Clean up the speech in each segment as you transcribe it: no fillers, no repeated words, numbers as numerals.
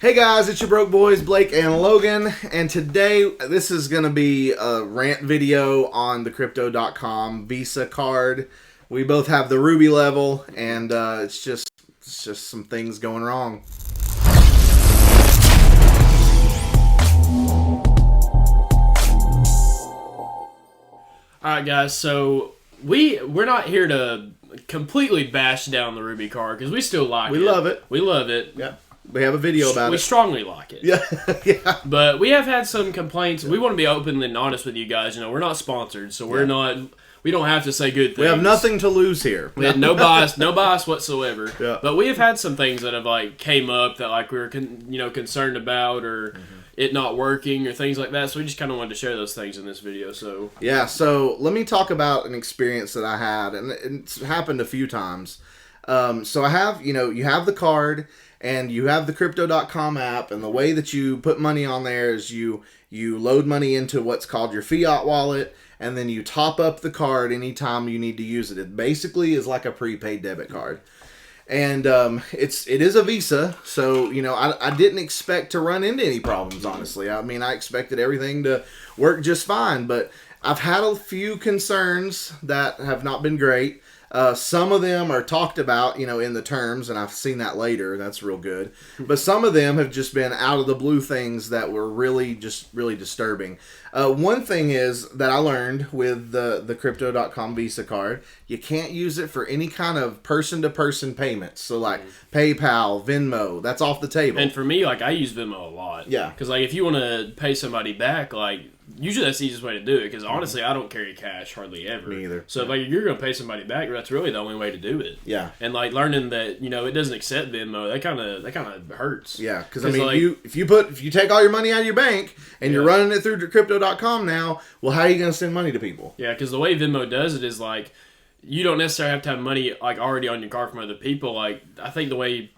Hey guys, it's your broke boys, Blake and Logan, and today this is going to be a rant video on the Crypto.com Visa card. We both have the Ruby level, and it's just some things going wrong. Alright guys, so we're not here to completely bash down the Ruby card, because we still like it. We love it. We love it. Yeah. We have a video about it. We strongly like it. Yeah. Yeah. But we have had some complaints. We want to be open and honest with you guys. You know, we're not sponsored, so we don't have to say good things. We have nothing to lose here. We had no bias whatsoever. Yeah. But we have had some things that have came up that we were concerned about, or it not working or things like that. So we just kind of wanted to share those things in this video. So yeah. So let me talk about an experience that I had, and it's happened a few times. So I have, you have the card. And you have the Crypto.com app, and the way that you put money on there is you load money into what's called your fiat wallet, and then you top up the card anytime you need to use it. It basically is like a prepaid debit card. And it is a Visa, so I didn't expect to run into any problems, honestly. I mean, I expected everything to work just fine, but I've had a few concerns that have not been great. Some of them are talked about, in the terms, and I've seen that later. That's real good. But some of them have just been out of the blue things that were really disturbing. One thing is that I learned with the Crypto.com Visa card, you can't use it for any kind of person-to-person payments. So like PayPal, Venmo, that's off the table. And for me, I use Venmo a lot. Yeah. Because if you want to pay somebody back, usually that's the easiest way to do it, because honestly, I don't carry cash hardly ever. Me either. So if you're going to pay somebody back, that's really the only way to do it. Yeah. And learning that it doesn't accept Venmo, that kind of hurts. Yeah, because I mean, if you take all your money out of your bank and you're running it through Crypto.com now, well, how are you going to send money to people? Yeah, because the way Venmo does it is you don't necessarily have to have money already on your card from other people. I think the way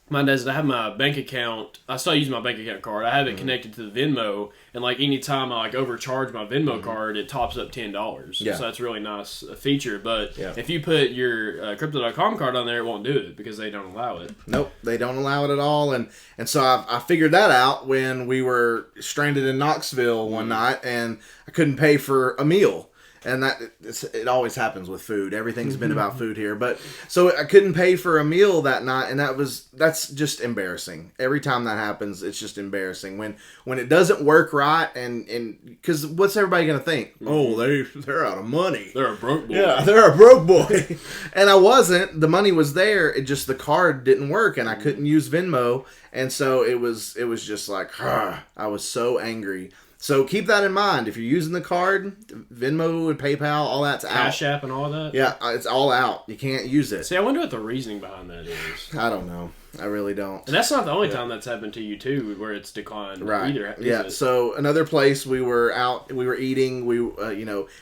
mine does is I have my bank account. I still use my bank account card. I have it connected to the Venmo, and anytime I overcharge my Venmo card, it tops up $10. Yeah. So that's a really nice feature. But if you put your Crypto.com card on there, it won't do it because they don't allow it. Nope, they don't allow it at all. And so I figured that out when we were stranded in Knoxville one night, and I couldn't pay for a meal. And it always happens with food. Everything's been about food here. But so I couldn't pay for a meal that night, and that's just embarrassing. Every time that happens, it's just embarrassing. When it doesn't work right, and because what's everybody gonna think? Oh, they're out of money. They're a broke boy. Yeah, they're a broke boy. And I wasn't. The money was there. It just the card didn't work, and I couldn't use Venmo. And so it was just I was so angry. So keep that in mind. If you're using the card, Venmo and PayPal, all that's out. Cash App and all that? Yeah, it's all out. You can't use it. See, I wonder what the reasoning behind that is. I don't know. I really don't. And that's not the only time that's happened to you, too, where it's declined either. Yeah, so another place we were out, we were eating, we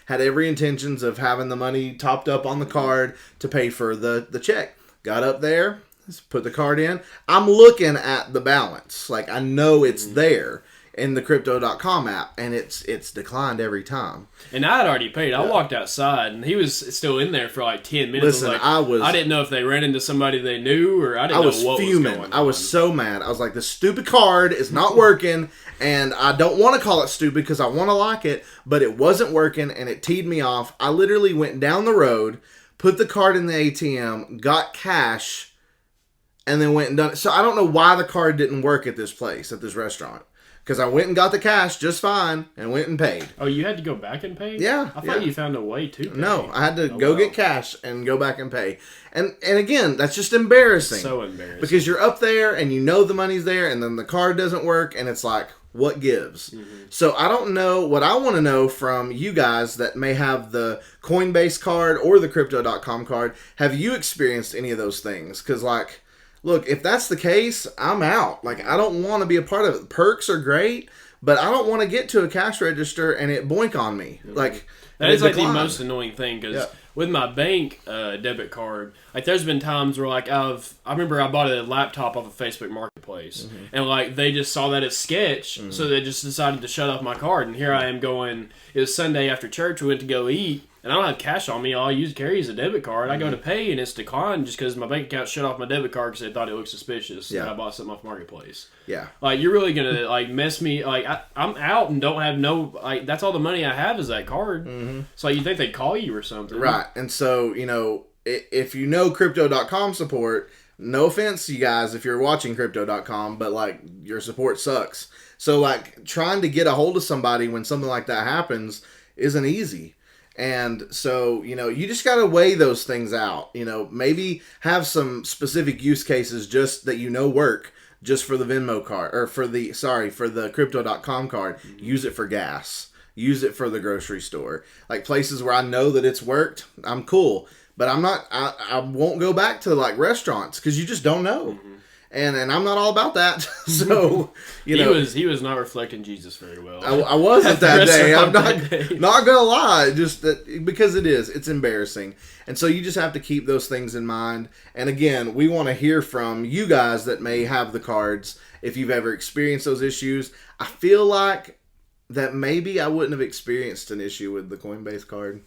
had every intentions of having the money topped up on the card to pay for the check. Got up there, put the card in. I'm looking at the balance. I know it's there in the Crypto.com app, and it's declined every time. And I had already paid. I walked outside, and he was still in there for 10 minutes. Listen, I didn't know if they ran into somebody they knew, or I didn't know what fuming. was going on. I was so mad. I was like, the stupid card is not working, and I don't want to call it stupid because I want to like it, but it wasn't working, and it teed me off. I literally went down the road, put the card in the ATM, got cash, and then went and done it. So I don't know why the card didn't work at this place, at this restaurant. Because I went and got the cash just fine and went and paid. Oh, you had to go back and pay? Yeah. I thought you found a way to pay. No, I had to go get cash and go back and pay. And again, that's just embarrassing. So embarrassing. Because you're up there and you know the money's there, and then the card doesn't work, and it's what gives? Mm-hmm. So I don't know. What I want to know from you guys that may have the Coinbase card or the Crypto.com card, have you experienced any of those things? Because look, if that's the case, I'm out. I don't want to be a part of it. Perks are great, but I don't want to get to a cash register and it boink on me. That is like the most annoying thing because Yeah. with my bank debit card, like there's been times where like I remember I bought a laptop off of Facebook Marketplace and like they just saw that as sketch, so they just decided to shut off my card. And here I am going. It was Sunday after church. We went to go eat. And I don't have cash on me. All I carry is a debit card. I go to pay, and it's declined just because my bank account shut off my debit card because they thought it looked suspicious. Yeah. And I bought something off Marketplace. Yeah. Like, you're really going to, like, mess me. Like, I'm out and don't have no, like, that's all the money I have is that card. So, like, you think they'd call you or something. Right. And so, you know, if you know Crypto.com support, no offense, you guys, if you're watching Crypto.com, but, like, your support sucks. So, like, trying to get a hold of somebody when something like that happens isn't easy. And so, you know, you just got to weigh those things out. You know, maybe have some specific use cases just that you know work just for the Venmo card or for the Crypto.com card. Use it for gas. Use it for the grocery store. Like places where I know that it's worked, I'm cool. But I won't go back to like restaurants because you just don't know. And I'm not all about that. So, you know. He was not reflecting Jesus very well. I wasn't that day. I'm day. not going to lie. Just that because it's embarrassing. And so you just have to keep those things in mind. And again, we want to hear from you guys that may have the cards. If you've ever experienced those issues. I feel like that maybe I wouldn't have experienced an issue with the Coinbase card.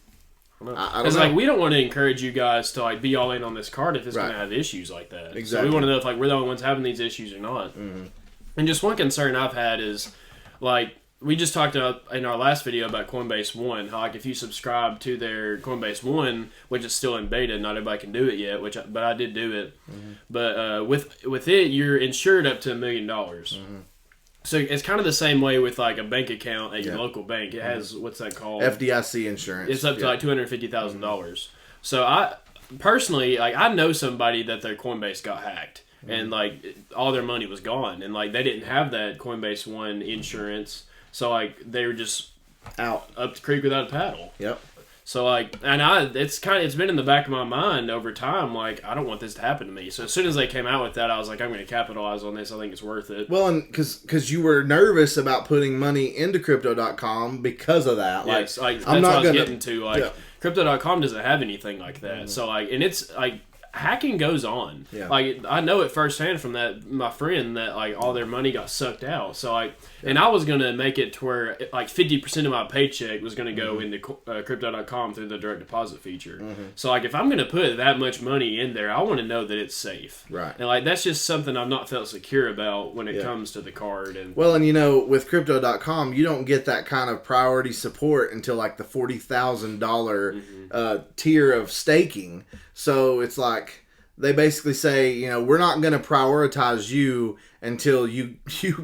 I don't know. Like we don't want to encourage you guys to like be all in on this card if it's Right. going to have issues like that. Exactly. So we want to know if like we're the only ones having these issues or not. And just one concern I've had is like we just talked about in our last video about Coinbase One. How like if you subscribe to their Coinbase One, which is still in beta, not everybody can do it yet. But I did do it. But with it, you're insured up to $1 million. So it's kind of the same way with like a bank account at your local bank. It has what's that called? FDIC Insurance. It's up to like $250,000. So I personally like I know somebody that their Coinbase got hacked and like all their money was gone and like they didn't have that Coinbase One insurance. So like they were just out up the creek without a paddle. Yep. So like, and it's been in the back of my mind over time. Like, I don't want this to happen to me. So as soon as they came out with that, I was like, I'm going to capitalize on this. I think it's worth it. Well, and because you were nervous about putting money into Crypto.com because of that. Yes, like that's I'm not what I was gonna getting to. Like, Crypto.com doesn't have anything like that. So like, and it's like hacking goes on. Yeah. Like I know it firsthand from my friend that like all their money got sucked out. So like, and I was gonna make it to where like 50% of my paycheck was gonna go into Crypto.com through the direct deposit feature. So like, if I'm gonna put that much money in there, I want to know that it's safe. Right. And like that's just something I've not felt secure about when it comes to the card. And well, and you know, with Crypto.com, you don't get that kind of priority support until like the $40,000 tier of staking. So it's like they basically say, you know, we're not going to prioritize you until you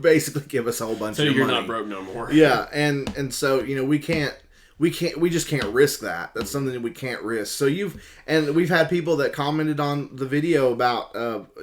basically give us a whole bunch of money. So you're not broke no more. Yeah, and so you know we just can't risk that. That's something that we can't risk. So we've had people that commented on the video about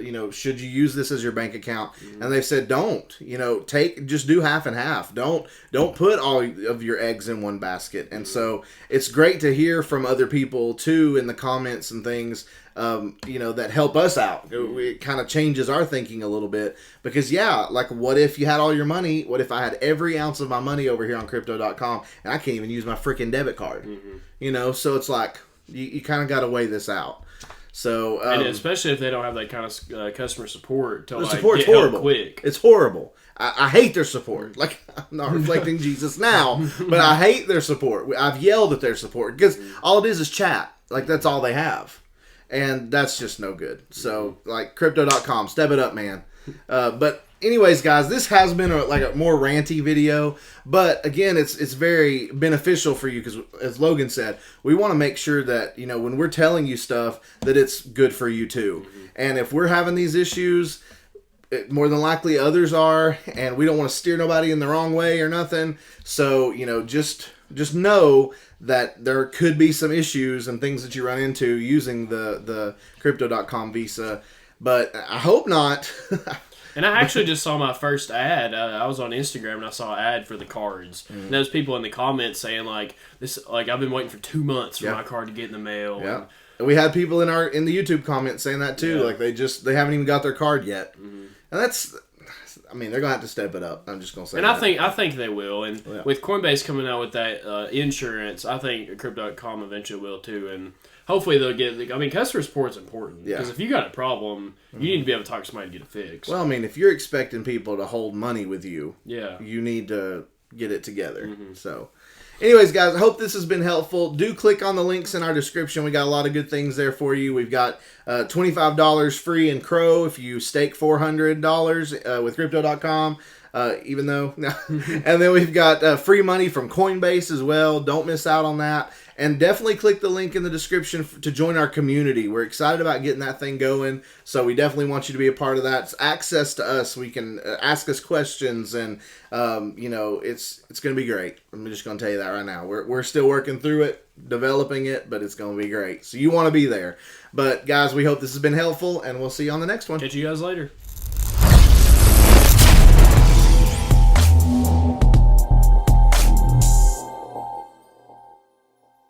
you know, should you use this as your bank account? And they've said don't. You know, just do half and half. Don't put all of your eggs in one basket. And so it's great to hear from other people too in the comments and things. You know, that help us out. It kind of changes our thinking a little bit because like what if you had all your money? What if I had every ounce of my money over here on Crypto.com and I can't even use my freaking debit card? You know, so it's like you kind of got to weigh this out. So and especially if they don't have that kind of customer support to the like support's get horrible. help quick. It's horrible. I hate their support. Like, I'm not reflecting Jesus now, but I hate their support. I've yelled at their support because all it is chat. Like that's all they have. And that's just no good. So, like, Crypto.com, step it up, man. But anyways, guys, this has been a more ranty video. But, again, it's very beneficial for you because, as Logan said, we want to make sure that, you know, when we're telling you stuff, that it's good for you, too. And if we're having these issues, more than likely others are. And we don't want to steer nobody in the wrong way or nothing. So, you know, just know that there could be some issues and things that you run into using the Crypto.com Visa, but I hope not. And I actually just saw my first ad. I was on Instagram and I saw an ad for the cards. And there's people in the comments saying like this, like I've been waiting for 2 months for my card to get in the mail. Yeah, and we had people in the YouTube comments saying that too. Like they haven't even got their card yet, and I mean, they're gonna have to step it up. I'm just gonna say. And that. I think they will. And with Coinbase coming out with that insurance, I think Crypto.com eventually will too. And hopefully they'll get. I mean, customer support is important because if you got a problem, you need to be able to talk to somebody to get it fixed. Well, I mean, if you're expecting people to hold money with you, you need to get it together. So. Anyways, guys, I hope this has been helpful. Do click on the links in our description. We got a lot of good things there for you. We've got $25 free in Crow if you stake $400 with Crypto.com. Even though, and then we've got free money from Coinbase as well. Don't miss out on that. And definitely click the link in the description to join our community. We're excited about getting that thing going, so we definitely want you to be a part of that. It's access to us. We can ask us questions, and it's going to be great. I'm just going to tell you that right now. We're still working through it, developing it, but it's going to be great. So you want to be there. But guys, we hope this has been helpful, and we'll see you on the next one. Catch you guys later.